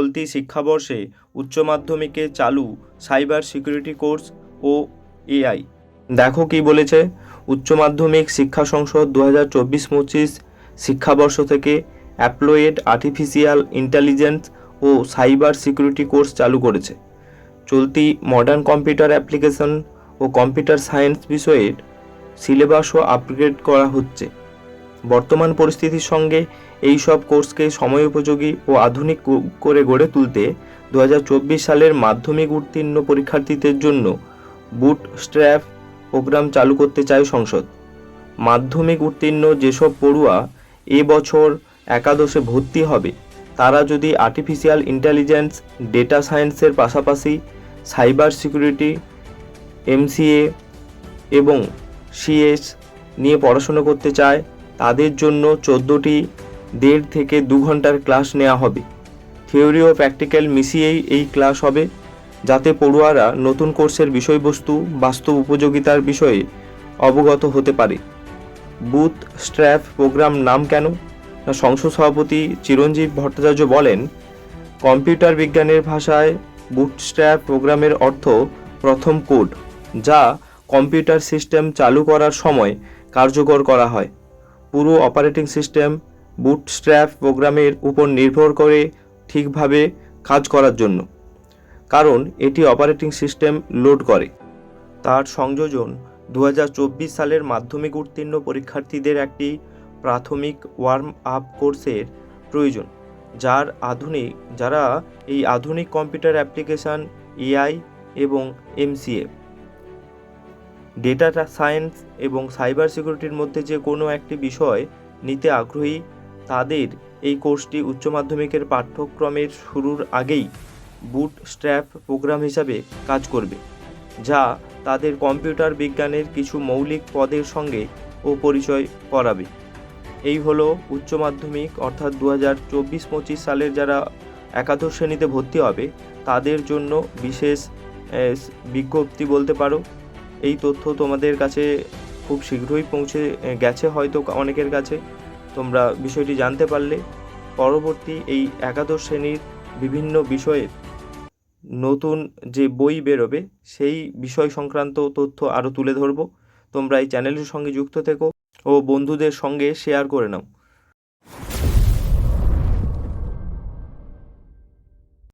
চলতি শিক্ষাবর্ষে উচ্চ মাধ্যমিকে চালু সাইবার সিকিউরিটি কোর্স ও এআই। দেখো কি বলেছে, উচ্চ মাধ্যমিক শিক্ষা সংসদ 2024-25 শিক্ষাবর্ষ থেকে অ্যাপ্লয়েড আর্টিফিশিয়াল ইন্টেলিজেন্স ও সাইবার সিকিউরিটি কোর্স চালু করেছে। চলতি মডার্ন কম্পিউটার অ্যাপ্লিকেশন ও কম্পিউটার সায়েন্স বিষয়ের সিলেবাসও আপগ্রেড করা হচ্ছে। বর্তমান পরিস্থিতির সঙ্গে এই সব কোর্সকে সময়োপযোগী ও আধুনিক করে গড়ে তুলতে 2024 সালের মাধ্যমিক উত্তীর্ণ পরীক্ষার্থীদের জন্য বুটস্ট্র্যাপ প্রোগ্রাম চালু করতে চায় সংসদ। মাধ্যমিক উত্তীর্ণ যেসব পড়ুয়া এবছর একাদশে ভর্তি হবে তারা যদি আর্টিফিশিয়াল ইন্টেলিজেন্স, ডেটা সায়েন্সের পাশাপাশি সাইবার সিকিউরিটি, এমসিএ এবং সিএস নিয়ে পড়াশোনা করতে চায় তাদের জন্য 14টি 1.5 থেকে 2 ঘন্টার ক্লাস নেওয়া হবে। থিওরি ও প্র্যাকটিক্যাল মিশিয়েই এই ক্লাস হবে, যাতে পড়ুয়ারা নতুন কোর্সের বিষয়বস্তু বাস্তব উপযোগিতার বিষয়ে অবগত হতে পারে। বুটস্ট্র্যাপ প্রোগ্রাম নাম কেন? সংসদ সভাপতি চিরঞ্জীব ভট্টাচার্য বলেন, কম্পিউটার বিজ্ঞানের ভাষায় বুটস্ট্র্যাপ প্রোগ্রামের অর্থ প্রথম কোড, যা কম্পিউটার সিস্টেম চালু করার সময় কার্যকর করা হয়। পুরো অপারেটিং সিস্টেম বুটস্ট্র্যাপ প্রোগ্রামের উপর নির্ভর করে ঠিকভাবে কাজ করার জন্য, কারণ এটি অপারেটিং সিস্টেম লোড করে। তার সংযোজন 2024 সালের মাধ্যমিক উত্তীর্ণ পরীক্ষার্থীদের একটি প্রাথমিক ওয়ার্ম আপ কোর্সের প্রয়োজন, যারা এই আধুনিক কম্পিউটার অ্যাপ্লিকেশান, এআই এবং এমসিএ, ডেটা সায়েন্স এবং সাইবার সিকিউরিটির মধ্যে যে কোনো একটি বিষয় নিতে আগ্রহী, তাদের এই কোর্সটি উচ্চ মাধ্যমিকের পাঠ্যক্রমের শুরুর আগেই বুটস্ট্র্যাপ প্রোগ্রাম হিসাবে কাজ করবে, যা তাদের কম্পিউটার বিজ্ঞানের কিছু মৌলিক পদের সঙ্গে পরিচয় করাবে। এই হলো উচ্চ মাধ্যমিক অর্থাৎ 2024-25 সালের যারা একাদশ শ্রেণীতে ভর্তি হবে তাদের জন্য বিশেষ বিজ্ঞপ্তি বলতে পারো। এই তথ্য তোমাদের কাছে খুব শীঘ্রই পৌঁছে গেছে হয়তো অনেকের কাছে, তোমরা বিষয়টি জানতে পারলে। পরবর্তী এই একাদশ শ্রেণীর বিভিন্ন বিষয়ের নতুন যে বই বেরোবে সেই বিষয় সংক্রান্ত তথ্য আরও তুলে ধরব। তোমরা এই চ্যানেলের সঙ্গে যুক্ত থেকো ও বন্ধুদের সঙ্গে শেয়ার করে নাও।